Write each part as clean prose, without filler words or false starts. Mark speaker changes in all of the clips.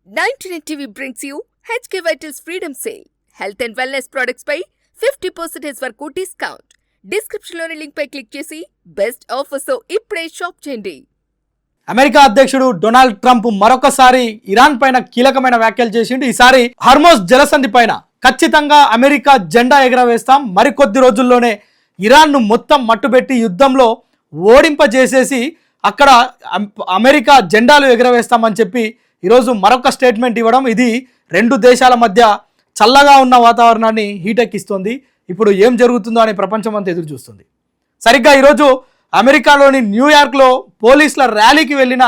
Speaker 1: 99 TV brings you HK Vital's Freedom Sale. Health and wellness products పై 50% వరకు discount. Description లోని link పై click చేసి best offers తో ఇప్పుడే shop చేయండి.
Speaker 2: అమెరికా అధ్యక్షుడు డొనాల్డ్ ట్రంప్ మరొకసారి ఇరాన్ పైన కీలకమైన వ్యాఖ్యలు చేసిండు. ఈసారి హార్మోజ్ జలసంధి పైన ఖచ్చితంగా అమెరికా జెండా ఎగరవేస్తాం, మరికొద్ది రోజుల్లోనే ఇరాన్ను మొత్తం మట్టుబెట్టి యుద్ధంలో ఓడింపజేసేసి అక్కడ అమెరికా జెండాలు ఎగరవేస్తామని చెప్పి ఈరోజు మరొక స్టేట్మెంట్ ఇవ్వడం, ఇది రెండు దేశాల మధ్య చల్లగా ఉన్న వాతావరణాన్ని హీటెక్కిస్తుంది. ఇప్పుడు ఏం జరుగుతుందో అని ప్రపంచం అంతా ఎదురు చూస్తుంది. సరిగ్గా ఈరోజు అమెరికాలోని న్యూయార్క్లో పోలీసుల ర్యాలీకి వెళ్ళిన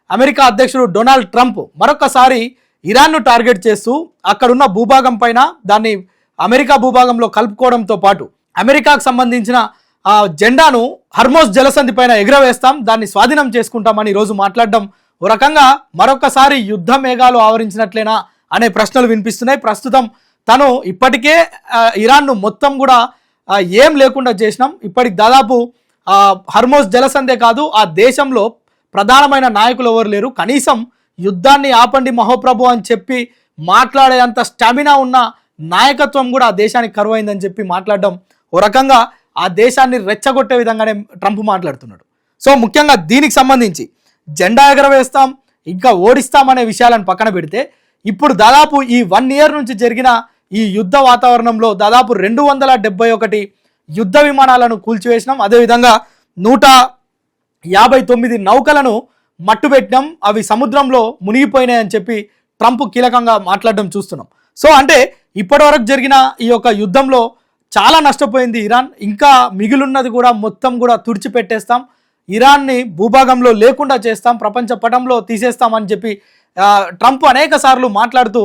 Speaker 2: అమెరికా అధ్యక్షుడు డొనాల్డ్ ట్రంప్ మరొకసారి ఇరాన్ను టార్గెట్ చేస్తూ అక్కడున్న భూభాగం పైన దాన్ని అమెరికా భూభాగంలో కలుపుకోవడంతో పాటు అమెరికాకు సంబంధించిన జెండాను హార్మోజ్ జలసంధి పైన ఎగురవేస్తాం, దాన్ని స్వాధీనం చేసుకుంటామని ఈరోజు మాట్లాడడం ఓ రకంగా మరొకసారి యుద్ధ మేఘాలు ఆవరించినట్లేనా అనే ప్రశ్నలు వినిపిస్తున్నాయి. ప్రస్తుతం తను ఇప్పటికే ఇరాన్ను మొత్తం కూడా ఏం లేకుండా చేసినాం, ఇప్పటికి దాదాపు హార్మోజ్ జలసంధే కాదు ఆ దేశంలో ప్రధానమైన నాయకులు ఎవరు లేరు, కనీసం యుద్ధాన్ని ఆపండి మహోప్రభు అని చెప్పి మాట్లాడేంత స్టామినా ఉన్న నాయకత్వం కూడా ఆ దేశానికి కరువైందని చెప్పి మాట్లాడడం ఓ రకంగా ఆ దేశాన్ని రెచ్చగొట్టే విధంగానే ట్రంప్ మాట్లాడుతున్నాడు. సో ముఖ్యంగా దీనికి సంబంధించి జెండా ఎగరవేస్తాం ఇంకా ఓడిస్తామనే విషయాలను పక్కన పెడితే ఇప్పుడు దాదాపు ఈ 1 year నుంచి జరిగిన ఈ యుద్ధ వాతావరణంలో దాదాపు 271 యుద్ధ విమానాలను కూల్చివేసినాం, అదేవిధంగా 159 నౌకలను మట్టుబెట్టినాం, అవి సముద్రంలో మునిగిపోయినాయని చెప్పి ట్రంప్ కీలకంగా మాట్లాడడం చూస్తున్నాం. సో అంటే ఇప్పటివరకు జరిగిన ఈ యొక్క యుద్ధంలో చాలా నష్టపోయింది ఇరాన్, ఇంకా మిగిలిన్నది కూడా మొత్తం కూడా తుడిచిపెట్టేస్తాం, ఇరాన్ని భూభాగంలో లేకుండా చేస్తాం, ప్రపంచ పటంలో తీసేస్తామని చెప్పి ట్రంప్ అనేక సార్లు మాట్లాడుతూ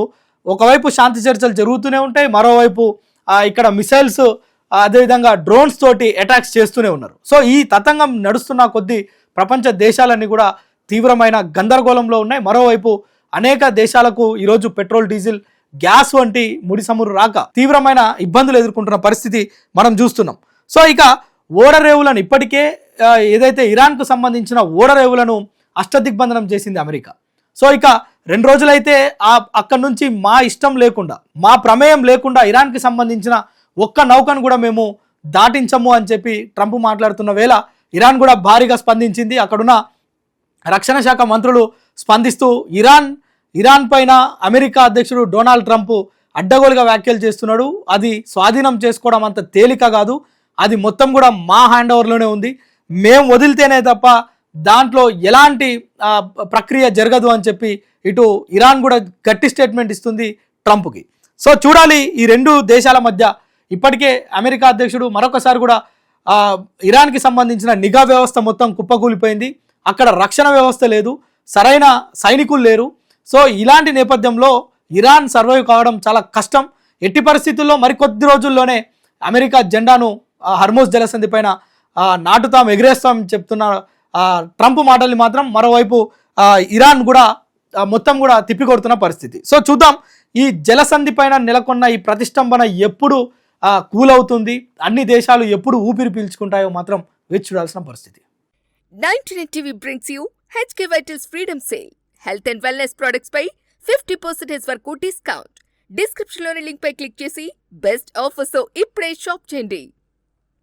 Speaker 2: ఒకవైపు శాంతి చర్చలు జరుగుతూనే ఉంటాయి, మరోవైపు ఇక్కడ మిసైల్స్ అదేవిధంగా డ్రోన్స్ తోటి అటాక్స్ చేస్తూనే ఉన్నారు. సో ఈ తతంగం నడుస్తున్న కొద్దీ ప్రపంచ దేశాలన్నీ కూడా తీవ్రమైన గందరగోళంలో ఉన్నాయి. మరోవైపు అనేక దేశాలకు ఈరోజు పెట్రోల్, డీజిల్, గ్యాస్ వంటి ముడి చమురు రాక తీవ్రమైన ఇబ్బందులు ఎదుర్కొంటున్న పరిస్థితి మనం చూస్తున్నాం. సో ఇక ఓడరేవులను ఇప్పటికే ఏదైతే ఇరాన్కు సంబంధించిన ఓడరేవులను అష్టదిగ్బంధనం చేసింది అమెరికా. సో ఇక 2 రోజులైతే అక్కడి నుంచి మా ఇష్టం లేకుండా, మా ప్రమేయం లేకుండా ఇరాన్కి సంబంధించిన ఒక్క నౌకను కూడా మేము దాటించము అని చెప్పి ట్రంప్ మాట్లాడుతున్న వేళ ఇరాన్ కూడా భారీగా స్పందించింది. అక్కడున్న రక్షణ శాఖ మంత్రులు స్పందిస్తూ ఇరాన్ పైన అమెరికా అధ్యక్షుడు డొనాల్డ్ ట్రంప్ అడ్డగోలుగా వ్యాఖ్యలు చేస్తున్నాడు, అది స్వాధీనం చేసుకోవడం అంత తేలిక కాదు, అది మొత్తం కూడా మా హ్యాండ్ ఓవర్లోనే ఉంది, మేము వదిలితేనే తప్ప దాంట్లో ఎలాంటి ప్రక్రియ జరగదు అని చెప్పి ఇటు ఇరాన్ కూడా గట్టి స్టేట్మెంట్ ఇస్తుంది ట్రంప్కి. సో చూడాలి ఈ రెండు దేశాల మధ్య. ఇప్పటికే అమెరికా అధ్యక్షుడు మరొకసారి కూడా ఇరాన్కి సంబంధించిన నిఘా వ్యవస్థ మొత్తం కుప్పకూలిపోయింది, అక్కడ రక్షణ వ్యవస్థ లేదు, సరైన సైనికులు లేరు. సో ఇలాంటి నేపథ్యంలో ఇరాన్ సర్వైవ్ కావడం చాలా కష్టం. ఎట్టి పరిస్థితుల్లో మరికొద్ది రోజుల్లోనే అమెరికా జెండాను హార్మోజ్ జలసంధి పైన నాటుతాం, ఎగిరేస్తాం చెప్తున్న ట్రంప్ మాటల్ని మాత్రం మరోవైపు ఇరాన్ కూడా మొత్తం కూడా తిప్పికొడుతున్న పరిస్థితి. సో చూద్దాం ఈ జలసంధి పైన నెలకొన్న ఈ ప్రతిష్టంభన ఎప్పుడు కూల్ అవుతుంది, అన్ని దేశాలు ఎప్పుడు ఊపిరి పీల్చుకుంటాయో మాత్రం వేచి చూడాల్సిన పరిస్థితి.
Speaker 1: 99 TV brings you HK Vital's Freedom Sale. Health and wellness products పై 50% వరకు డిస్కౌంట్. డిస్క్రిప్షన్ లోని లింక్ పై క్లిక్ చేసి బెస్ట్ ఆఫర్స్ తో ఇప్పుడే షాప్ చేయండి.